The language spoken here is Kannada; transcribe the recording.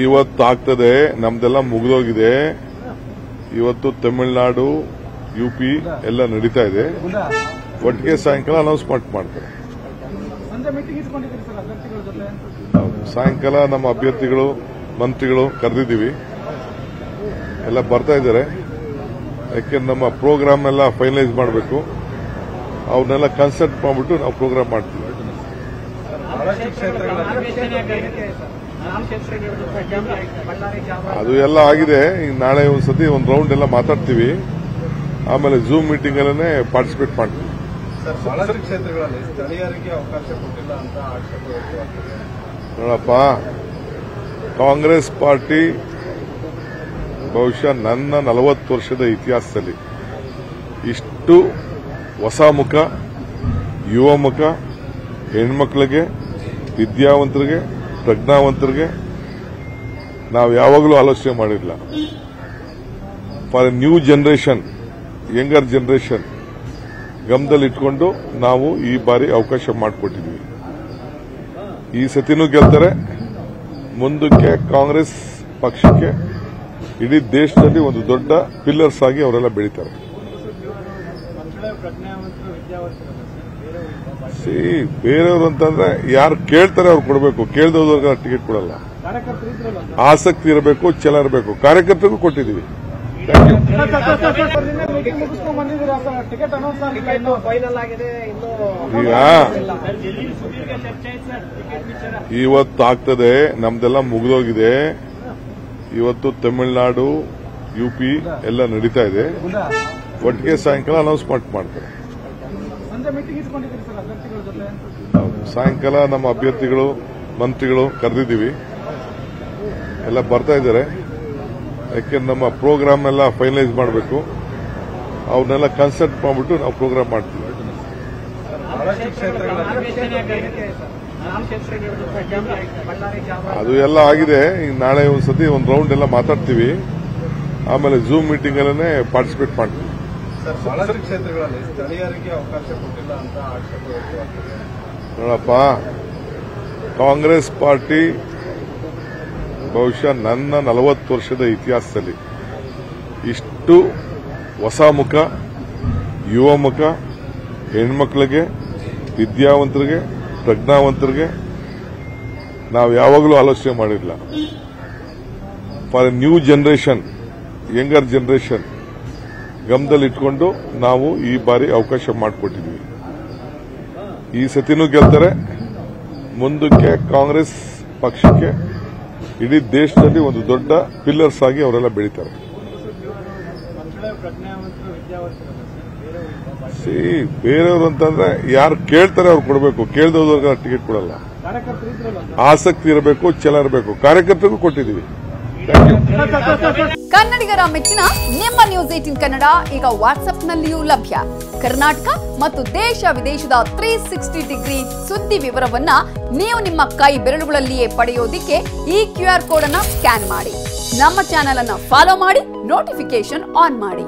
ಇವತ್ತು ಆಗ್ತದೆ, ನಮ್ದೆಲ್ಲ ಮುಗಿದೋಗಿದೆ. ಇವತ್ತು ತಮಿಳುನಾಡು, ಯುಪಿ ಎಲ್ಲ ನಡೀತಾ ಇದೆ. ಒಟ್ಟಿಗೆ ಸಾಯಂಕಾಲ ಅನೌನ್ಸ್ಮೆಂಟ್ ಮಾಡ್ತಾರೆ. ಸಾಯಂಕಾಲ ನಮ್ಮ ಅಭ್ಯರ್ಥಿಗಳು, ಮಂತ್ರಿಗಳು ಕರೆದಿದ್ದೀವಿ, ಎಲ್ಲ ಬರ್ತಾ ಇದ್ದಾರೆ. ಯಾಕೆಂದ್ರೆ ನಮ್ಮ ಪ್ರೋಗ್ರಾಮ್ ಎಲ್ಲ ಫೈನಲೈಸ್ ಮಾಡಬೇಕು. ಅವ್ರನ್ನೆಲ್ಲ ಕನ್ಸಲ್ಟ್ ಮಾಡಿಬಿಟ್ಟು ನಾವು ಪ್ರೋಗ್ರಾಮ್ ಮಾಡ್ತೀವಿ. ಅದು ಎಲ್ಲ ಆಗಿದೆ. ನಾಳೆ ಒಂದ್ಸತಿ ಒಂದು ರೌಂಡ್ ಎಲ್ಲ ಮಾತಾಡ್ತೀವಿ. ಆಮೇಲೆ ಝೂಮ್ ಮೀಟಿಂಗ್ ಅಲ್ಲೇ ಪಾರ್ಟಿಸಿಪೇಟ್ ಮಾಡ್ತೀವಿ. ಕ್ಷೇತ್ರಗಳಲ್ಲಿ ಸ್ಥಳೀಯರಿಗೆ ಅವಕಾಶ ಕೊಟ್ಟಿಲ್ಲ ಅಂತ ಆಕ್ಷೇಪ ನೋಡಪ್ಪ, ಕಾಂಗ್ರೆಸ್ ಪಾರ್ಟಿ ಬಹುಶಃ ನನ್ನ 40 ವರ್ಷದ ಇತಿಹಾಸದಲ್ಲಿ ಇಷ್ಟು ಹೊಸ ಮುಖ, ಯುವ ಮುಖ, ಹೆಣ್ಮಕ್ಳಿಗೆ, ವಿದ್ಯಾವಂತರಿಗೆ, ಪ್ರಜ್ಞಾವಂತರಿಗೆ ನಾವು ಯಾವಾಗಲೂ ಆಲೋಚನೆ ಮಾಡಿರಲಿಲ್ಲ. For new generation, younger generation ಗಮನದಲ್ಲಿಟ್ಕೊಂಡು ನಾವು ಈ ಬಾರಿ ಅವಕಾಶ ಮಾಡಿಕೊಟ್ಟಿದ್ವಿ. ಈ ಸತಿನೂ ಗೆಲ್ತಾರೆ. ಮುಂದಕ್ಕೆ ಕಾಂಗ್ರೆಸ್ ಪಕ್ಷಕ್ಕೆ ಇಡೀ ದೇಶದಲ್ಲಿ ಒಂದು ದೊಡ್ಡ ಪಿಲ್ಲರ್ಸ್ ಆಗಿ ಅವರೆಲ್ಲ ಬೆಳೀತಾರೆ. ಬೇರೆಯವರು ಅಂತಂದ್ರೆ ಯಾರು ಕೇಳ್ತಾರೆ ಅವ್ರು ಕೊಡಬೇಕು, ಕೇಳ್ದವ್ರಿಗೆ ಟಿಕೆಟ್ ಕೊಡಲ್ಲ. ಆಸಕ್ತಿ ಇರಬೇಕು, ಛಲ ಇರಬೇಕು. ಕಾರ್ಯಕರ್ತರಿಗೂ ಕೊಟ್ಟಿದ್ದೀವಿ. ಇವತ್ತು ಆಗ್ತದೆ, ನಮ್ದೆಲ್ಲ ಮುಗಿದೋಗಿದೆ. ಇವತ್ತು ತಮಿಳುನಾಡು, ಯುಪಿ ಎಲ್ಲ ನಡೀತಾ ಇದೆ. ಒಟ್ಟಿಗೆ ಸಾಯಂಕಾಲ ಅನೌನ್ಸ್ಮೆಂಟ್ ಮಾಡ್ತಾರೆ. ಸಾಯಂಕಾಲ ನಮ್ಮ ಅಭ್ಯರ್ಥಿಗಳು, ಮಂತ್ರಿಗಳು ಕರೆದಿದ್ದೀವಿ, ಎಲ್ಲ ಬರ್ತಾ ಇದ್ದಾರೆ. ಯಾಕೆಂದ್ರೆ ನಮ್ಮ ಪ್ರೋಗ್ರಾಮ್ ಎಲ್ಲ ಫೈನಲೈಸ್ ಮಾಡಬೇಕು. ಅವ್ರನ್ನೆಲ್ಲ ಕನ್ಸಲ್ಟ್ ಮಾಡಿಬಿಟ್ಟು ನಾವು ಪ್ರೋಗ್ರಾಮ್ ಮಾಡ್ತೀವಿ. ಅದು ಎಲ್ಲ ಆಗಿದೆ. ನಾಳೆ ಒಂದ್ಸತಿ ಒಂದು ರೌಂಡ್ ಎಲ್ಲ ಮಾತಾಡ್ತೀವಿ. ಆಮೇಲೆ ಝೂಮ್ ಮೀಟಿಂಗ್ ಅಲ್ಲೇ ಪಾರ್ಟಿಸಿಪೇಟ್ ಮಾಡ್ತೀವಿ. ಕ್ಷೇತ್ರಗಳಲ್ಲಿ ಸ್ಥಳೀಯರಿಗೆ ಅವಕಾಶ ಕೊಟ್ಟಿಲ್ಲ ಅಂತ ಆಕ್ಷೇಪ ನೋಡಪ್ಪ, ಕಾಂಗ್ರೆಸ್ ಪಾರ್ಟಿ ಬಹುಶಃ ನನ್ನ 40 ವರ್ಷದ ಇತಿಹಾಸದಲ್ಲಿ ಇಷ್ಟು ಹೊಸ ಮುಖ, ಯುವ ಮುಖ, ಹೆಣ್ಮಕ್ಳಿಗೆ, ವಿದ್ಯಾವಂತರಿಗೆ, ಪ್ರಜ್ಞಾವಂತರಿಗೆ ನಾವು ಯಾವಾಗಲೂ ಆಲೋಚನೆ ಮಾಡಿರಲಿಲ್ಲ. For new generation, younger generation ಗಮನದಲ್ಲಿಟ್ಕೊಂಡು ನಾವು ಈ ಬಾರಿ ಅವಕಾಶ ಮಾಡಿಕೊಟ್ಟಿದ್ವಿ. ಈ ಸತಿನೂ ಗೆಲ್ತಾರೆ. ಮುಂದಕ್ಕೆ ಕಾಂಗ್ರೆಸ್ ಪಕ್ಷಕ್ಕೆ ಇಡೀ ದೇಶದಲ್ಲಿ ಒಂದು ದೊಡ್ಡ ಪಿಲ್ಲರ್ಸ್ ಆಗಿ ಅವರೆಲ್ಲ ಬೆಳೀತಾರೆ. ಬೇರೆಯವರು ಅಂತಂದ್ರೆ ಯಾರು ಕೇಳ್ತಾರೆ ಅವ್ರು ಕೊಡಬೇಕು, ಕೇಳ್ದವ್ರಿಗೆ ಟಿಕೆಟ್ ಕೊಡಲ್ಲ. ಆಸಕ್ತಿ ಇರಬೇಕು, ಛಲ ಇರಬೇಕು. ಕಾರ್ಯಕರ್ತರಿಗೂ ಕೊಟ್ಟಿದ್ದೀವಿ. ಕನ್ನಡಿಗರ ಮೆಚ್ಚಿನ ನಿಮ್ಮ ನ್ಯೂಸ್ 18 ಕನ್ನಡ ಈಗ ವಾಟ್ಸ್ಆಪ್ನಲ್ಲಿಯೂ ಲಭ್ಯ. ಕರ್ನಾಟಕ ಮತ್ತು ದೇಶ ವಿದೇಶದ 360 ಡಿಗ್ರಿ ಸುದ್ದಿ ವಿವರವನ್ನ ನೀವು ನಿಮ್ಮ ಕೈ ಬೆರಳುಗಳಲ್ಲಿಯೇ ಪಡೆಯೋದಿಕ್ಕೆ ಈ QR ಕೋಡ್ ಅನ್ನ ಸ್ಕ್ಯಾನ್ ಮಾಡಿ. ನಮ್ಮ ಚಾನೆಲ್ ಅನ್ನ ಫಾಲೋ ಮಾಡಿ, ನೋಟಿಫಿಕೇಶನ್ ಆನ್ ಮಾಡಿ.